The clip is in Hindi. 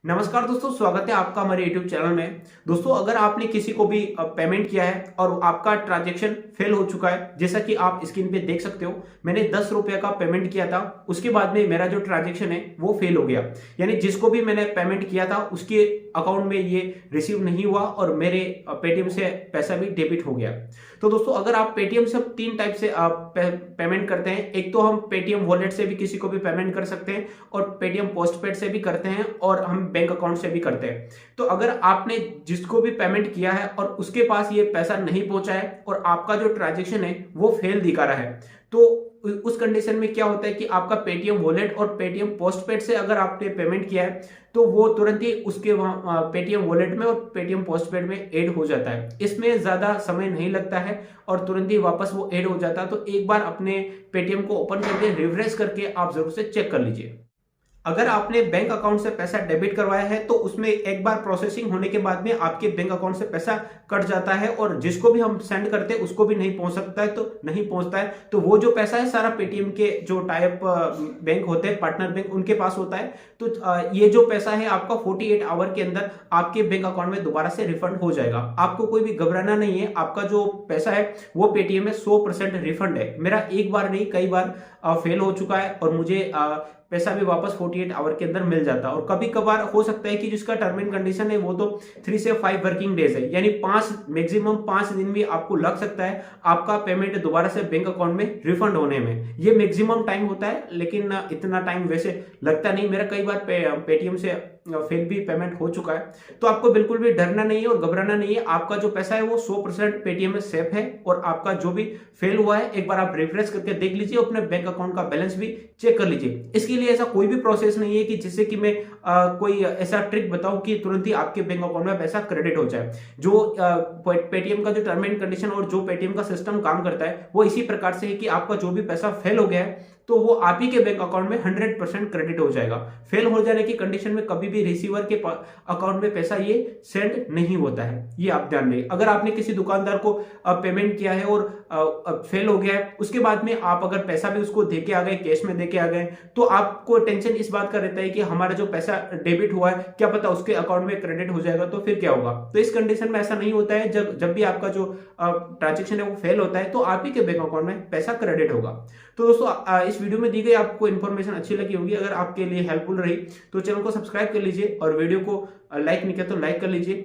नमस्कार दोस्तों, स्वागत है आपका हमारे YouTube चैनल में। दोस्तों, अगर आपने किसी को भी पेमेंट किया है और आपका ट्रांजैक्शन फेल हो चुका है, जैसा कि आप स्क्रीन पे देख सकते हो, मैंने 10 रुपये का पेमेंट किया था। उसके बाद में मेरा जो ट्रांजैक्शन है वो फेल हो गया। यानी जिसको भी मैंने पेमेंट किया था उसके अकाउंट में ये रिसीव नहीं हुआ और मेरे पेटीएम से पैसा भी डेबिट हो गया। तो दोस्तों, अगर आप पेटीएम से तीन टाइप से आप पेमेंट करते हैं। एक तो हम पेटीएम वॉलेट से भी किसी को भी पेमेंट कर सकते हैं और पेटीएम पोस्टपेड से भी करते हैं और हम बैंक अकाउंट से भी करते हैं। तो अगर आपने जिसको भी पेमेंट किया है और उसके पास ये पैसा नहीं पहुंचा है और आपका जो ट्रांजैक्शन है वो फेल दिखा रहा है, तो उस कंडीशन में क्या होता है कि आपका पेटीएम वॉलेट और पेटीएम पोस्टपेड से अगर आपने पेमेंट किया है तो वो तुरंत ही उसके वहां पेटीएम वॉलेट में और पेटीएम पोस्टपेड में ऐड हो जाता है। इसमें ज्यादा समय नहीं लगता है और तुरंत ही वापस वो ऐड हो जाता है। तो एक बार अपने पेटीएम को ओपन करके रिफ्रेश करके आप जरूर से चेक कर लीजिए। अगर आपने बैंक अकाउंट से पैसा डेबिट करवाया है तो उसमें एक बार प्रोसेसिंग होने के बाद में आपके बैंक अकाउंट से पैसा कट जाता है और जिसको भी हम सेंड करते हैं उसको भी नहीं पहुंच सकता है, तो नहीं पहुंचता है। तो वो जो पैसा है सारा पेटीएम के जो टाइप बैंक होते हैं, पार्टनर बैंक, उनके पास होता है। तो ये जो पैसा है आपका 48 आवर के अंदर आपके बैंक अकाउंट में दोबारा से रिफंड हो जाएगा। आपको कोई भी घबराना नहीं है। आपका जो पैसा है वो पेटीएम में 100% रिफंड है। मेरा एक बार नहीं कई बार फेल हो चुका है और मुझे पैसा भी वापस 48 आवर के अंदर मिल जाता है। और कभी कभार हो सकता है कि जिसका टर्म एंड कंडीशन है वो तो 3 से 5 वर्किंग डेज है, यानी 5 मैक्सिमम 5 दिन भी आपको लग सकता है आपका पेमेंट दोबारा से बैंक अकाउंट में रिफंड होने में। ये मैक्सिमम टाइम होता है, लेकिन इतना टाइम वैसे लगता नहीं। मेरा कई बार पेटीएम से फेल भी पेमेंट हो चुका है। तो आपको बिल्कुल भी डरना नहीं है और घबराना नहीं है। आपका जो पैसा है वो 100% पेटीएम में सेफ है और आपका जो भी फेल हुआ है एक बार आप रिफ्रेश करके देख लीजिए, अपने बैंक अकाउंट का बैलेंस भी चेक कर लीजिए। इसके लिए ऐसा कोई भी प्रोसेस नहीं है कि जिससे कि मैं कोई ऐसा ट्रिक बताऊं कि तुरंत ही आपके बैंक अकाउंट में पैसा क्रेडिट हो जाए। जो पेटीएम का जो टर्म एंड कंडीशन और जो पेटीएम का सिस्टम काम करता है वो इसी प्रकार से है कि आपका जो भी पैसा फेल हो गया है तो वो आप ही के बैंक अकाउंट में 100% क्रेडिट हो जाएगा। फेल हो जाने की कंडीशन में कभी भी रिसीवर के अकाउंट में पैसा ये सेंड नहीं होता है, ये आप ध्यान दें। अगर आपने किसी दुकानदार को पेमेंट किया है और फेल हो गया है, उसके बाद में आप अगर पैसा भी उसको दे के आ गए, कैश में दे के आ गए, तो आपको टेंशन इस बात का रहता है कि हमारा जो पैसा डेबिट हुआ है क्या पता उसके अकाउंट में क्रेडिट हो जाएगा, तो फिर क्या होगा। तो इस कंडीशन में ऐसा नहीं होता है। जब भी आपका जो ट्रांजेक्शन है वो फेल होता है तो आप ही के बैंक अकाउंट में पैसा क्रेडिट होगा। तो दोस्तों, इस वीडियो में दी गई आपको इन्फॉर्मेशन अच्छी लगी होगी। अगर आपके लिए हेल्पफुल रही तो चैनल को सब्सक्राइब कर लीजिए और वीडियो को लाइक नहीं किया तो लाइक कर लीजिए।